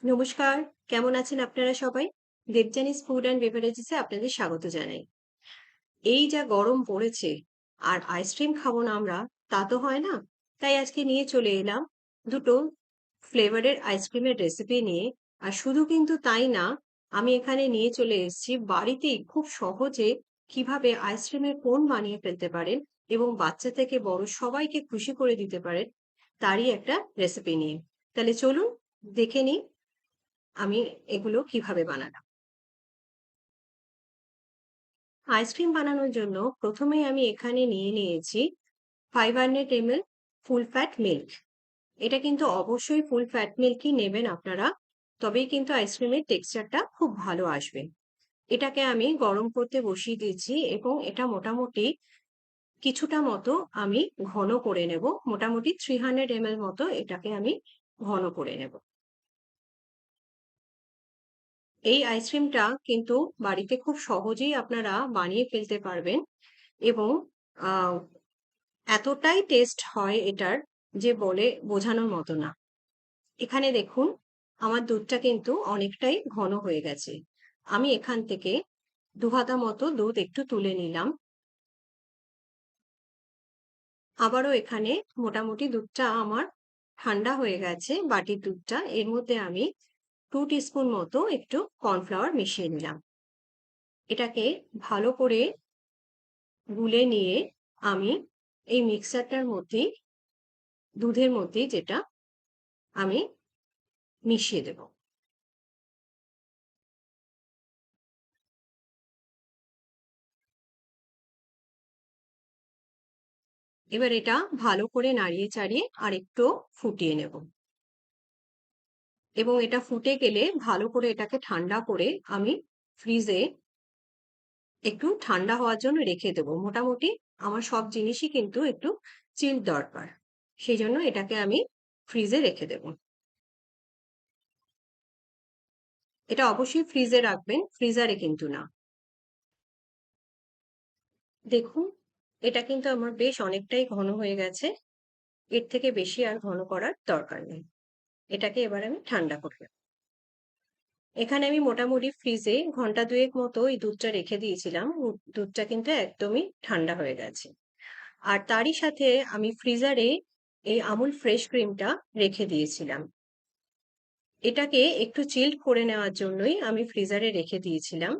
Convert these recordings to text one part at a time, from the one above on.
নমস্কার, কেমন আছেন আপনারা সবাই? দেবযানীস ফুড অ্যান্ড বেভারেজেসে আপনাদের স্বাগত জানাই। এই যা গরম পড়েছে আর আইসক্রিম খাবো না আমরা, তা তো হয় না। তাই আজকে নিয়ে চলে এলাম দুটো ফ্লেভারের আইসক্রিমের রেসিপি নিয়ে। আর শুধু কিন্তু তাই না, আমি এখানে নিয়ে চলে এসেছি বাড়িতেই খুব সহজে কিভাবে আইসক্রিমের কোন বানিয়ে ফেলতে পারেন এবং বাচ্চা থেকে বড় সবাইকে খুশি করে দিতে পারেন, তারই একটা রেসিপি নিয়ে। তাহলে চলুন দেখে নিই আমি এগুলো কিভাবে বানালাম। আইসক্রিম বানানোর জন্য প্রথমেই আমি এখানে নিয়ে নিয়েছি 500 ml ফুল ফ্যাট মিল্ক। এটা কিন্তু অবশ্যই ফুল ফ্যাট মিল্কই নেবেন আপনারা, তবেই কিন্তু আইসক্রিমের টেক্সচারটা খুব ভালো আসবে। এটাকে আমি গরম করতে বসিয়ে দিয়েছি এবং এটা মোটামুটি কিছুটা মতো আমি ঘন করে নেব। মোটামুটি 300 ml মতো এটাকে আমি ঘন করে নেব। এই আইসক্রিমটা কিন্তু বাড়িতে খুব সহজেই আপনারা বানিয়ে ফেলতে পারবেন এবং আহ, এতটাই টেস্ট হয় এটার যে বলে বোঝানোর মতো না। এখানে দেখুন, আমার দুধটা কিন্তু অনেকটাই ঘন হয়ে গেছে। আমি এখান থেকে 2 হাতা মতো দুধ একটু তুলে নিলাম। আবারও এখানে মোটামুটি দুধটা আমার ঠান্ডা হয়ে গেছে, বাটির দুধটা। এর মধ্যে আমি 2 টিস্পুন মতো একটু কর্নফ্লাওয়ার মিশিয়ে নিলাম। এটাকে ভালো করে গুলে নিয়ে আমি এই মিক্সারটার মধ্যেই, দুধের মধ্যেই যেটা আমি মিশিয়ে দেব। এবার এটা ভালো করে নাড়িয়ে চাড়িয়ে আর একটু ফুটিয়ে নেব এবং এটা ফুটে গেলে ভালো করে এটাকে ঠান্ডা করে আমি ফ্রিজে একটু ঠান্ডা হওয়ার জন্য রেখে দেব। মোটামুটি আমার সব জিনিসই কিন্তু একটু চিল দরকার, সেই জন্য এটাকে আমি ফ্রিজে রেখে দেব। এটা অবশ্যই ফ্রিজে রাখবেন, ফ্রিজারে কিন্তু না। দেখুন, এটা কিন্তু আমার বেশ অনেকটাই ঘন হয়ে গেছে। এর থেকে বেশি আর ঘন করার দরকার নেই। এটাকে এবার আমি ঠান্ডা করব। এখানে আমি মোটামুটি ফ্রিজে ঘন্টা দুয়েক মতো এই দুধটা রেখে দিয়েছিলাম। দুধটা কিন্তু একদমই ঠান্ডা হয়ে গেছে। আর তারই সাথে আমি ফ্রিজারে এই আমুল ফ্রেশ ক্রিমটা রেখে দিয়েছিলাম। এটাকে একটু চিল্ড করে নেওয়ার জন্যই আমি ফ্রিজারে রেখে দিয়েছিলাম।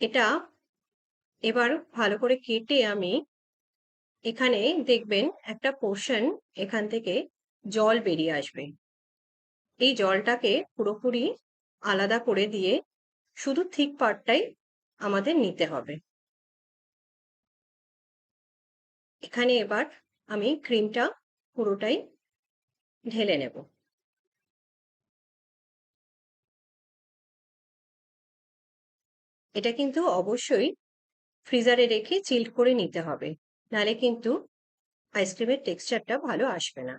এটা এবার ভালো করে কেটে আমি এখানে দেখবেন একটা পোর্শন এখান থেকে জল বেরিয়ে আসবে। এই জলটাকে পুরোপুরি আলাদা করে দিয়ে শুধু থিক পার্টটাই আমাদের নিতে হবে। এখানে এবার আমি ক্রিমটা পুরোটাই ঢেলে নেব। এটা কিন্তু অবশ্যই ফ্রিজারে রেখে চিল্ড করে নিতে হবে, নাহলে কিন্তু আইসক্রিমের টেক্সচারটা ভালো আসবে না।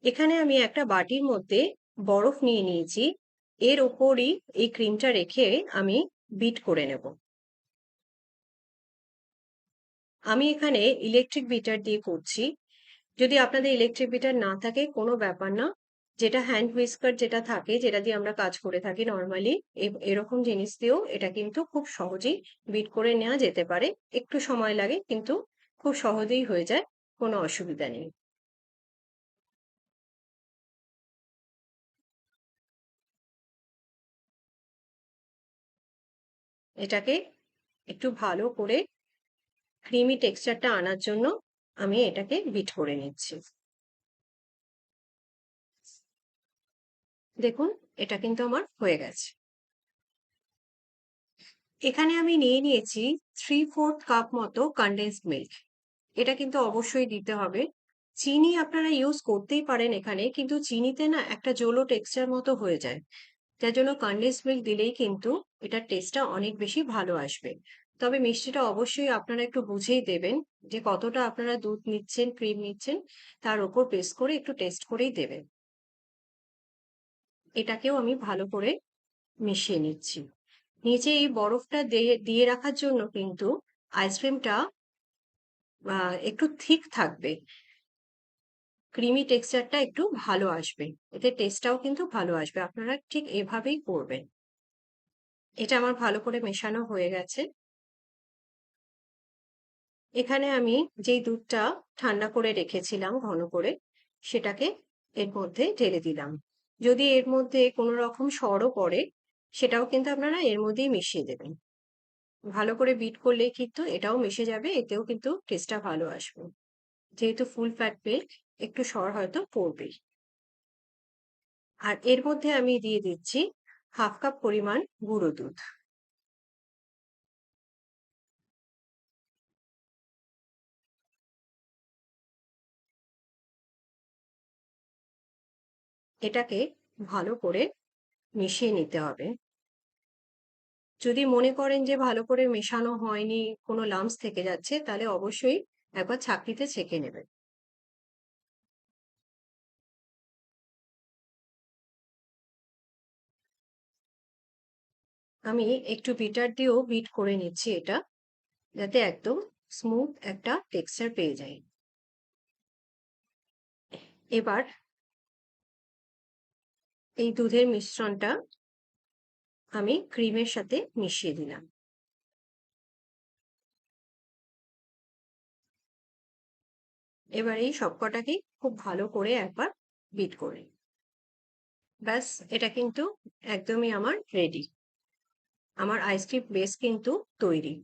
এখানে আমি একটা বাটির মধ্যে বরফ নিয়ে নিয়েছি। এর ওপরই এই ক্রিমটা রেখে আমি বিট করে নেব। আমি এখানে ইলেকট্রিক বিটার দিয়ে করছি। যদি আপনাদের ইলেকট্রিক বিটার না থাকে কোনো ব্যাপার না, যেটা হ্যান্ড হুইস্কার যেটা থাকে, যেটা দিয়ে আমরা কাজ করে থাকি নর্মালি, এরকম জিনিস দিয়েও এটা কিন্তু খুব সহজেই বিট করে নেওয়া যেতে পারে। একটু সময় লাগে কিন্তু খুব সহজেই হয়ে যায়, কোনো অসুবিধা নেই। এটাকে একটু ভালো করে ক্রিমি টেক্সচারটা আনার জন্য আমি এটাকে বিট করে নিচ্ছি। দেখুন, এটা কিন্তু আমার হয়ে গেছে। এখানে আমি নিয়ে নিয়েছি 3/4 কাপ মতো কনডেন্সড মিল্ক। এটা কিন্তু অবশ্যই দিতে হবে। চিনি আপনারা ইউজ করতেই পারেন এখানে, কিন্তু চিনিতে না একটা জলো টেক্সচার মতো হয়ে যায়। যার জন্য কনডেন্সড মিল্ক দিলেই কিন্তু এটার টেস্টটা অনেক বেশি ভালো আসবে। তবে মিষ্টিটা অবশ্যই আপনারা একটু বুঝেই দেবেন, যে কতটা আপনারা দুধ নিচ্ছেন, ক্রিম নিচ্ছেন, তার উপর বেস করে একটু টেস্ট করেই দেবেন। এটাকেও আমি ভালো করে মিশিয়ে নিচ্ছি। নিচে এই বরফটা দিয়ে রাখার জন্য কিন্তু আইসক্রিমটা একটু থিক থাকবে, ক্রিমি টেক্সচারটা একটু ভালো আসবে, এতে টেস্টটাও কিন্তু ভালো আসবে। আপনারা ঠিক এভাবেই করবেন। এটা আমার ভালো করে মেশানো হয়ে গেছে। এখানে আমি যেই দুধটা ঠান্ডা করে রেখেছিলাম ঘন করে, সেটাকে এর মধ্যে ঢেলে দিলাম। যদি এর মধ্যে কোনো রকম সরও পড়ে, সেটাও কিন্তু আপনারা এর মধ্যেই মিশিয়ে দেবেন। ভালো করে বিট করলেই কিন্তু এটাও মিশে যাবে, এতেও কিন্তু টেস্টটা ভালো আসবে। যেহেতু ফুল ফ্যাট মিল্ক, একটু সর হয়তো পড়বেই। আর এর মধ্যে আমি দিয়ে দিচ্ছি 1/2 কাপ পরিমাণ গুঁড়ো দুধ। এটাকে ভালো করে মিশিয়ে নিতে হবে। যদি মনে করেন যে ভালো করে মেশানো হয়নি, কোনো লাম্পস থেকে যাচ্ছে, তাহলে অবশ্যই একবার ছাঁকনিতে ছেঁকে নেবেন। আমি একটু বিটার দিয়েও বিট করে নিচ্ছি এটা, যাতে একদম স্মুথ একটা টেক্সচার পেয়ে যায়। এবার এই দুধের মিশ্রণটা আমি ক্রিমের সাথে মিশিয়ে দিলাম। এবার এই সবকটাকেই খুব ভালো করে একবার বিট করে, ব্যাস, এটা কিন্তু একদমই আমার রেডি। আমার আইসক্রিম বেস কিন্তু তৈরি।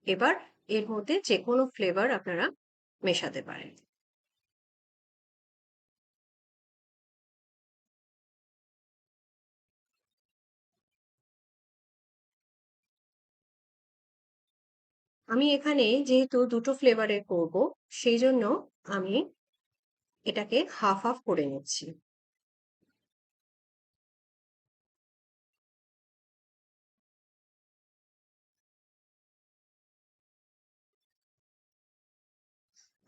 এবার এর মধ্যে যে কোনো ফ্লেভার আপনারা মেশাতে পারেন। আমি এখানে যেহেতু দুটো ফ্লেভারের করব, সেই জন্য আমি এটাকে হাফ হাফ করে নিচ্ছি।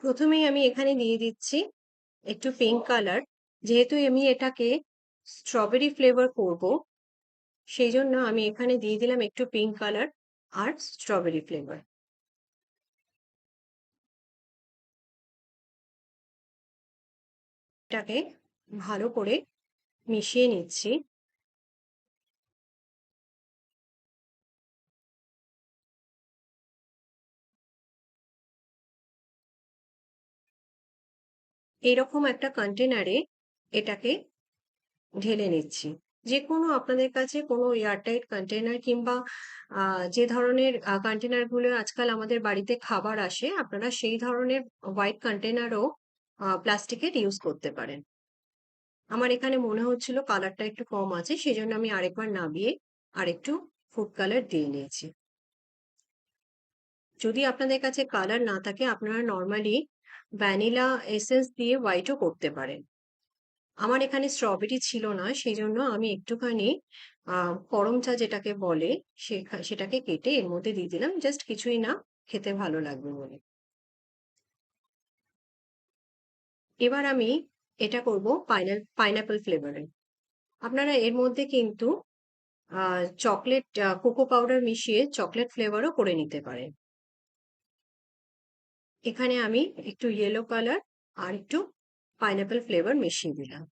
প্রথমেই আমি এখানে দিয়ে দিচ্ছি একটু পিঙ্ক কালার। যেহেতু আমি এটাকে স্ট্রবেরি ফ্লেভার করব, সেই জন্য আমি এখানে দিয়ে দিলাম একটু পিঙ্ক কালার আর স্ট্রবেরি ফ্লেভার। এটাকে ভালো করে মিশিয়ে নিচ্ছি। এরকম একটা কন্টেনারে এটাকে ঢেলে নিচ্ছি। যেকোনো আপনাদের কাছে কোনো এয়ারটাইট কন্টেনার কিংবা যে ধরনের কন্টেনারগুলো আজকাল আমাদের বাড়িতে খাবার আসে, আপনারা সেই ধরনের হোয়াইট কন্টেনারও প্লাস্টিকের ইউজ করতে পারেন। আমার এখানে মনে হচ্ছিল কালারটা একটু কম আছে, সেজন্য আমি আরেকবার নামিয়ে আরেকটু ফুড কালার দিয়ে নিয়েছি। যদি আপনাদের কাছে কালার না থাকে, আপনারা নর্মালি ভ্যানিলা এসেন্স দিয়ে হোয়াইটও করতে পারেন। আমার এখানে স্ট্রবেরি ছিল না, সেই জন্য আমি একটুখানি করম চা যেটাকে বলে, সেটাকে কেটে এর মধ্যে দিয়ে দিলাম, জাস্ট কিছুই না, খেতে ভালো লাগবে বলে। এবার আমি এটা করব পাইনাপেল ফ্লেভারে। আপনারা এর মধ্যে কিন্তু চকলেট কোকো পাউডার মিশিয়ে চকলেট ফ্লেভারও করে নিতে পারেন। এখানে আমি একটু ইয়েলো কালার আর একটু পাইনাপেল ফ্লেভার মিশিয়ে দিলাম।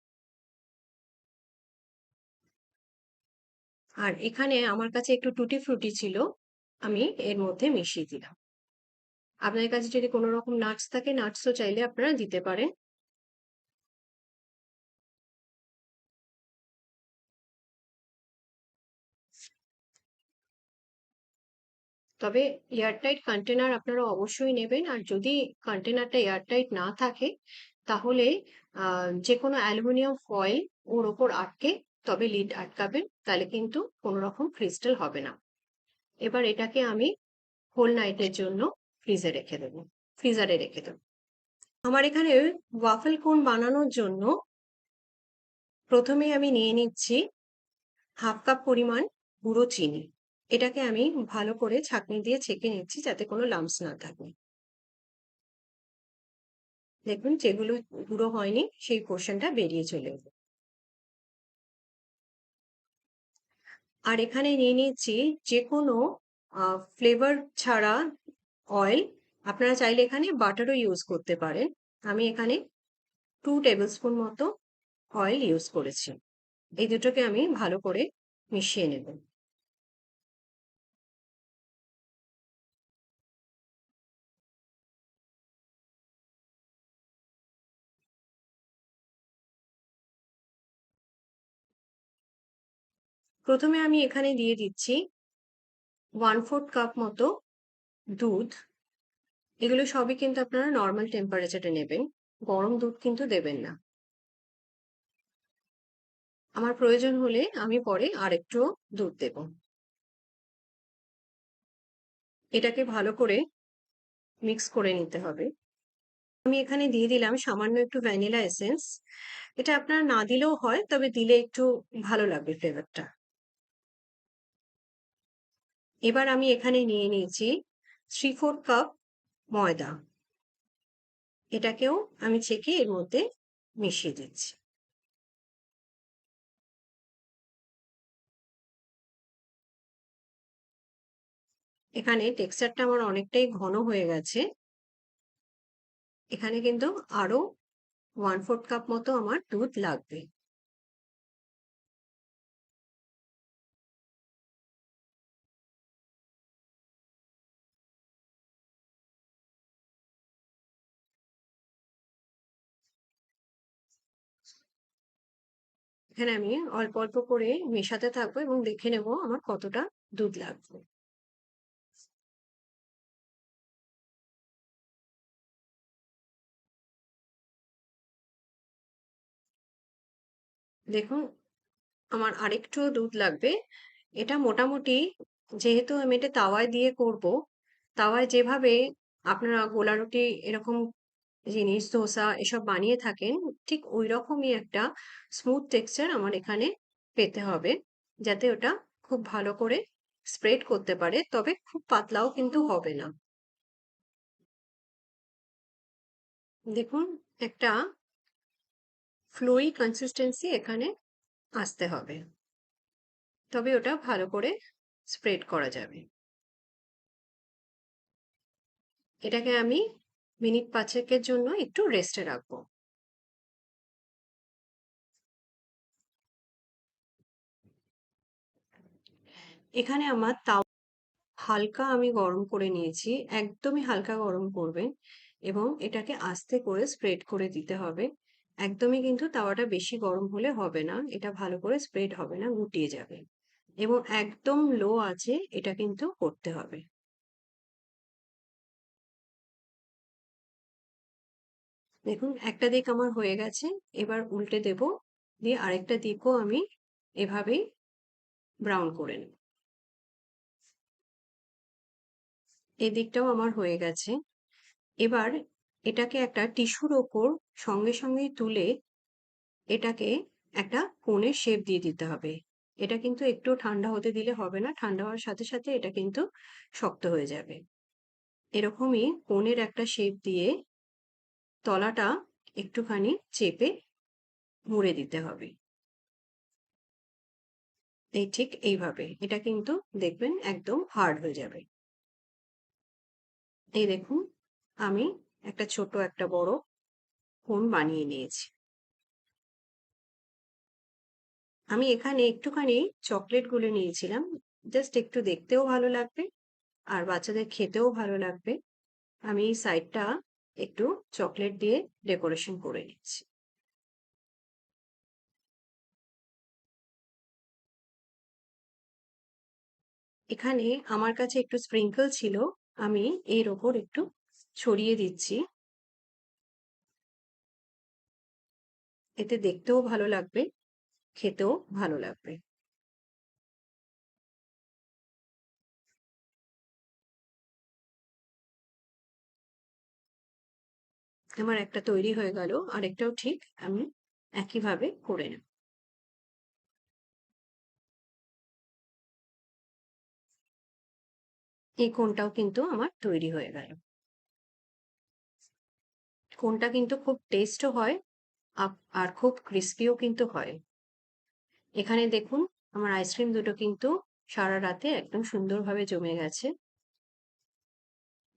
আর এখানে আমার কাছে একটু টুটি ফ্রুটি ছিল, আমি এর মধ্যে মিশিয়ে দিলাম। আপনার কাছে যদি কোনো রকম নাটস থাকে, নাটসও চাইলে আপনারা দিতে পারেন। তবে এয়ারটাইট কন্টেনার আপনারা অবশ্যই নেবেন। আর যদি কন্টেনারটা এয়ারটাইট না থাকে, তাহলে যে কোনো অ্যালুমিনিয়াম ফয়েল ওর ওপর আটকে তবে লিড আটকাবেন, তাহলে কিন্তু কোনো রকম ক্রিস্টাল হবে না। এবার এটাকে আমি হোল নাইটের জন্য ফ্রিজারে রেখে দেবো। আমার এখানে ওয়াফেল কোন বানানোর জন্য প্রথমে আমি নিয়ে নিচ্ছি 1/2 কাপ পরিমাণ গুঁড়ো চিনি। এটাকে আমি ভালো করে ছাঁকনি দিয়ে ছেঁকে নিচ্ছি, যাতে কোনো লাম্পস না থাকে। দেখুন, যেগুলো গুঁড়ো হয়নি সেই পোর্শনটা বেরিয়ে চলে এলো। আর এখানে নিয়ে নিয়েছি যে কোনো ফ্লেভার ছাড়া অয়েল। আপনারা চাইলে এখানে বাটারও ইউজ করতে পারেন। আমি এখানে 2 টেবিল স্পুন মতো অয়েল ইউজ করেছি। এই দুটোকে আমি ভালো করে মিশিয়ে নেব। প্রথমে আমি এখানে দিয়ে দিচ্ছি 1/4 কাপ মতো দুধ। এগুলো সবই কিন্তু আপনারা নর্মাল টেম্পারেচারে নেবেন, গরম দুধ কিন্তু দেবেন না। আমার প্রয়োজন হলে আমি পরে আরেকটু দুধ দেব। এটাকে ভালো করে মিক্স করে নিতে হবে। আমি এখানে দিয়ে দিলাম সামান্য একটু ভ্যানিলা এসেন্স। এটা আপনারা না দিলেও হয়, তবে দিলে একটু ভালো লাগবে ফ্লেভারটা। এবার আমি এখানে নিয়ে নিয়েছি 3/4 কাপ ময়দা। এটাকেও আমি ছেঁকে এর মধ্যে মিশিয়ে দিচ্ছি। এখানে টেক্সচারটা আমার অনেকটাই ঘন হয়ে গেছে। এখানে কিন্তু আরো 1/4 কাপ মতো আমার দুধ লাগবে। এখানে আমি অল্প অল্প করে মেশাতে থাকবো এবং দেখে নেব আমার কতটা দুধ লাগবে। দেখুন, আমার আরেকটু দুধ লাগবে। এটা মোটামুটি, যেহেতু আমি এটা তাওয়ায় দিয়ে করব, তাওয়ায় যেভাবে আপনারা গোলা রুটি এরকম জিনিস, ধোসা এসব বানিয়ে থাকেন, ঠিক ওই রকমই একটা স্মুথ টেক্সচার আমার এখানে পেতে হবে, যাতে ওটা খুব ভালো করে স্প্রেড করতে পারে, তবে খুব পাতলাও কিন্তু হবে না। দেখুন, একটা ফ্লোয়ি কনসিস্টেন্সি এখানে আসতে হবে, তবে ওটা ভালো করে স্প্রেড করা যাবে। এটাকে আমি মিনিট 5-এর জন্য একটু রেস্টে রাখবো। এখানে আমার তাওয়া হালকা আমি গরম করে নিয়েছি। একদমই হালকা গরম করবেন এবং এটাকে আস্তে করে স্প্রেড করে দিতে হবে। একদমই কিন্তু তাওয়াটা বেশি গরম হলে হবে না। এটা ভালো করে স্প্রেড হবে না, গুটিয়ে যাবে। এবং একদম লো আঁচে এটা কিন্তু করতে হবে। দেখুন, একটা দিক আমার হয়ে গেছে। এবার উল্টে দেব। দিয়ে আরেকটা দিকও আমি এভাবেই ব্রাউন করে নেব। এই দিকটাও আমার হয়ে গেছে। এবার এটাকে একটা টিস্যুর ওপর সঙ্গে সঙ্গেই তুলে এটাকে একটা কোণের শেপ দিয়ে দিতে হবে। এটা কিন্তু একটু ঠান্ডা হতে দিলে হবে না। ঠান্ডা হওয়ার সাথে সাথে এটা কিন্তু শক্ত হয়ে যাবে। এরকমই কোণের একটা শেপ দিয়ে তলাটা একটুখানি চেপে মুড়ে দিতে হবে। এই ঠিক এইভাবে। এটা কিন্তু দেখবেন একদম হার্ড হয়ে যাবে। এই দেখুন, আমি একটা ছোট একটা বড় কোণ বানিয়ে নিয়েছি। আমি এখানে একটুখানি চকলেট গুলে নিয়েছিলাম। জাস্ট একটু দেখতেও ভালো লাগবে আর বাচ্চাদের খেতেও ভালো লাগবে। আমি এই সাইডটা একটু চকলেট দিয়ে ডেকোরেশন করে নিচ্ছি। এখানে আমার কাছে একটু স্প্রিঙ্কল ছিল, আমি এর ওপর একটু ছড়িয়ে দিচ্ছি। এতে দেখতেও ভালো লাগবে, খেতেও ভালো লাগবে। আমার একটা তৈরি হয়ে গেল, আরেকটাও ঠিক আমি একইভাবে করে নেব। এই কোণটাও কিন্তু আমার তৈরি হয়ে গেল। কোণটা কিন্তু খুব টেস্টও হয় আর খুব ক্রিস্পিও কিন্তু হয়। এখানে দেখুন, আমার আইসক্রিম দুটো কিন্তু সারা রাতে একদম সুন্দরভাবে জমে গেছে।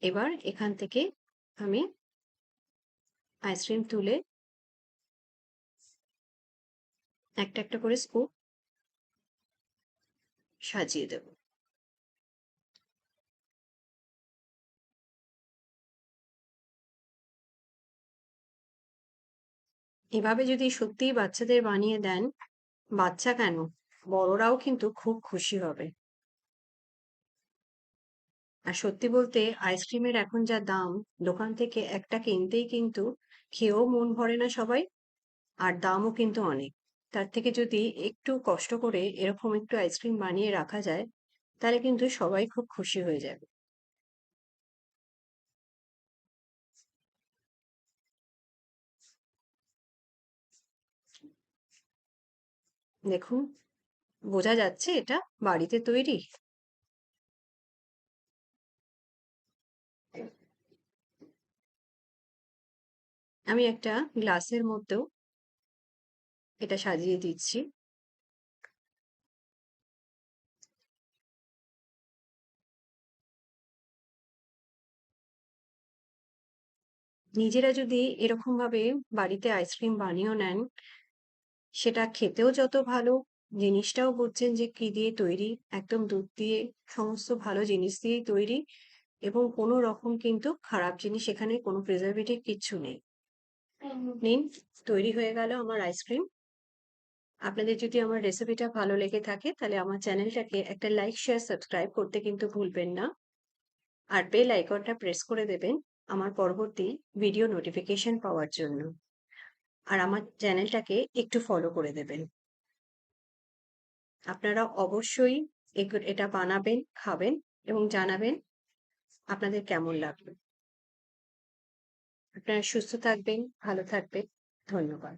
এবার এখান থেকে আমি আইসক্রিম তুলে একটা একটা করে স্কুপ সাজিয়ে দেব। এভাবে যদি সত্যিই বাচ্চাদের বানিয়ে দেন, বাচ্চা কেন, বড়রাও কিন্তু খুব খুশি হবে। আর সত্যি বলতে আইসক্রিমের এখন যা দাম, দোকান থেকে একটা কিনতেই কিন্তু খেয়েও মন ভরে না সবাই, আর দামও কিন্তু অনেক। তার থেকে যদি একটু কষ্ট করে এরকম একটু আইসক্রিম বানিয়ে রাখা যায়, তাহলে কিন্তু সবাই খুব খুশি হয়ে যাবে। দেখুন, বোঝা যাচ্ছে এটা বাড়িতে তৈরি। আমি একটা গ্লাসের মধ্যেও এটা সাজিয়ে দিচ্ছি। নিজেরা যদি এরকম ভাবে বাড়িতে আইসক্রিম বানিয়েও নেন, সেটা খেতেও যত ভালো, জিনিসটাও বুঝছেন যে কি দিয়ে তৈরি, একদম দুধ দিয়ে, সমস্ত ভালো জিনিস দিয়েই তৈরি, এবং কোনো রকম কিন্তু খারাপ জিনিস, এখানে কোনো প্রিজারভেটিভ কিচ্ছু নেই। নিন, তৈরি হয়ে গেল আমার আইসক্রিম। আপনাদের যদি আমার রেসিপিটা ভালো লেগে থাকে, তাহলে আমার চ্যানেলটাকে একটা লাইক, শেয়ার, সাবস্ক্রাইব করতে কিন্তু ভুলবেন না। আর বেল আইকনটা প্রেস করে দেবেন আমার পরবর্তী ভিডিও নোটিফিকেশন পাওয়ার জন্য। আর আমার চ্যানেলটাকে একটু ফলো করে দেবেন। আপনারা অবশ্যই এটা বানাবেন, খাবেন এবং জানাবেন আপনাদের কেমন লাগলো। আপনারা সুস্থ থাকবেন, ভালো থাকবেন। ধন্যবাদ।